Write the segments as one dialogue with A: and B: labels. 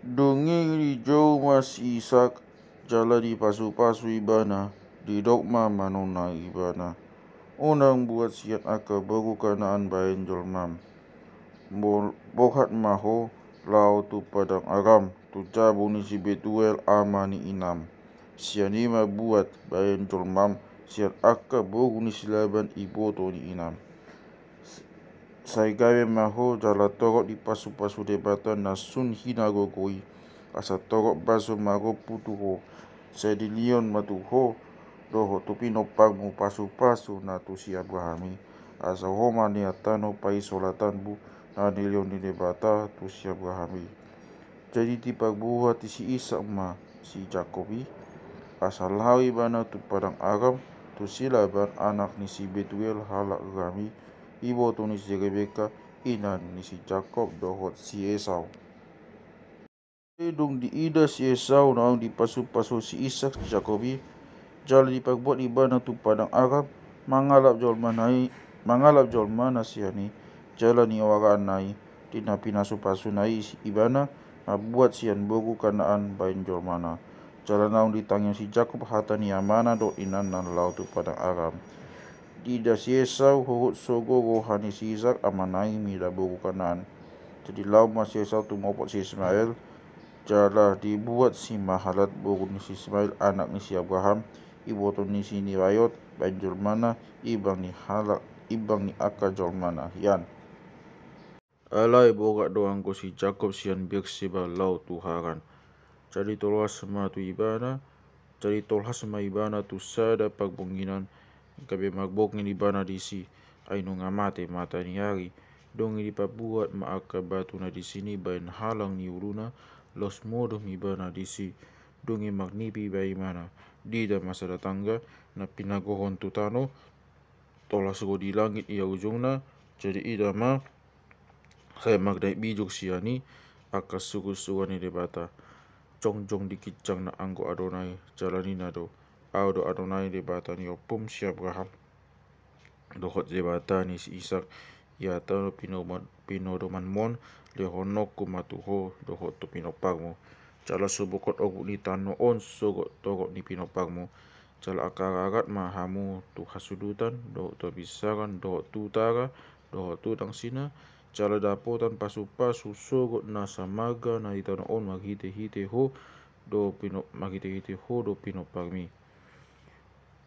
A: Dongeng di jauh mas Isak, jala di pasu-pasu ibana, di dogma manona ibana. Unang buat siat aka baru kanaan bayan jolmam. Bohat maho, lau tu padang aram, tu jabu ni si betuel ama ni inam. Sianima buat bayan jolmam, siat aka baru ni silaban iboto ni inam. Sai gawe maho jala torok di pasu-pasu debatan na sun hina gogoi. Asa torok baso mago putuho. Sai di lion matuho. Doho tupino pagmu pasu-pasu na tu si Abrahami. Asa homa ni atano pai solatanbu na di lion di debata tu si Abrahami. Jadi ti pagbuha ti si Isak ma si Jakobi. Asa lawi bana tu padang Aram tu silaban anak ni si Betuel halak rami. Ibo tu ni si Rebeka, ina ni si Jakob dohot si Esau. Dong di ida si Esau naong di pasu-pasu si Isak si Jakobi. Jala di pagbuat ibana tu padang Aram, mangalap jol mana siani. Jala ni awakaan nai, tina pinasu pasu nai si ibana, buat sian bogu kanaan bain jol mana. Jala naong di tangyong si Jakob hata ni amana do inan nan lau tu padang Aram. Ida si Esau hurut sogo rohani si Isak amanai mida bogu kanaan. Jadi lau mas si Esau tu mopot si Ismail. Jala dibuat si Mahalat bogu ni si Ismail anak ni si Abraham. Iboto ni si Nirayot bain jolmana ibang ni halak ibang ni aka jolmana yan. Alai bogak doang ko si Jakob sian Berseba lau tu Haran. Jadi tolhas sama tu ibana. Jadi tolhas sama ibana tu sada pagbonginan. Kabe magbok ni bana disi aino ngamate mata ni hari dong di pabuat maaka batu na di sini bain halang ni uruna los modo mi bana disi dongi magnipi bai mana di da masa datangga na pinagohon tutano tola sugo di langit ia ujungna jadi ida ma saya magdai bijuk siani aka sugu-sugu ni debata jong dikicang na anggo Adonai jalani nado Audo Adonai debata ni opum si Abraham dohot debata ni si Isak ya tano pinodoman mon lehonok kumatuho dohot tu pinopagmo jala subukot ogu ni tano on sogot togot ni pinopagmo jala akaragat mahamu tu hasudutan dohot tu bisaran dohot tutara dohot tutang sina jala dapotan pasu-pasu sogot na samaga na itano on maghite-hite ho do pinopagmi.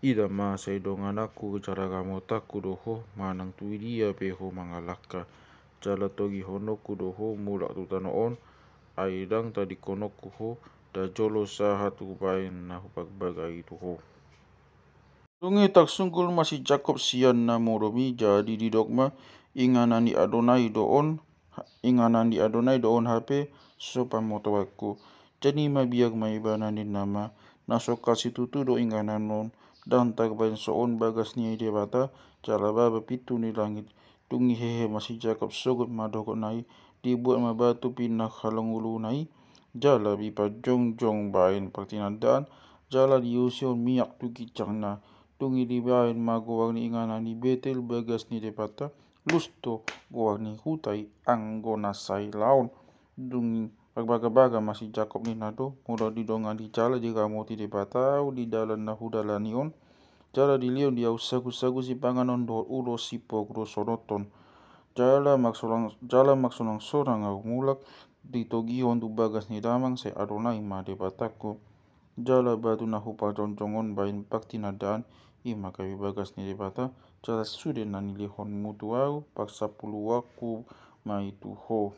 A: Ida ma say dongan aku cara gamotaku doho manang tuidia peho mangalaka jala togi honoku doho mulak tu tanoon aidang tadi konokku ho da jolo sahatu bain na pagbagai itu ho. Dungi tak sungkul masih Jakob sian na moromi jadi di dogma inganan di Adonai doon HP sopa motowaku jadi mabiag maibana din nama nasoka situtu do inganan non dan tagbain soon bagas ni debata jalaba bepitu ni langit tungi hehe masih Jakob sogot madokot nai dibuat mabatu pinah halangulu nai jala bipa jong bain pertinadaan jala diusion miak tu kicang na tungi di bain magowang ni inganan di Betel bagas ni debata lusto gowang ni hutai anggo nasai laon dungi pagbaga-baga masih Jakob ni nado mudah didongan di jala jika mau ti debata di dalan na hudalanion jala di lion dia sagu si panganon do ulo sipo gro sonoton jala maksolang sorang au mulak di togihon tu bagas ni damang se Adonai ma debataku jala batu na hupa jonjongon bain pakti nadaan ima kawi bagas ni debata jala sude na nilihon mutu au paksa puluwaku ma itu ho.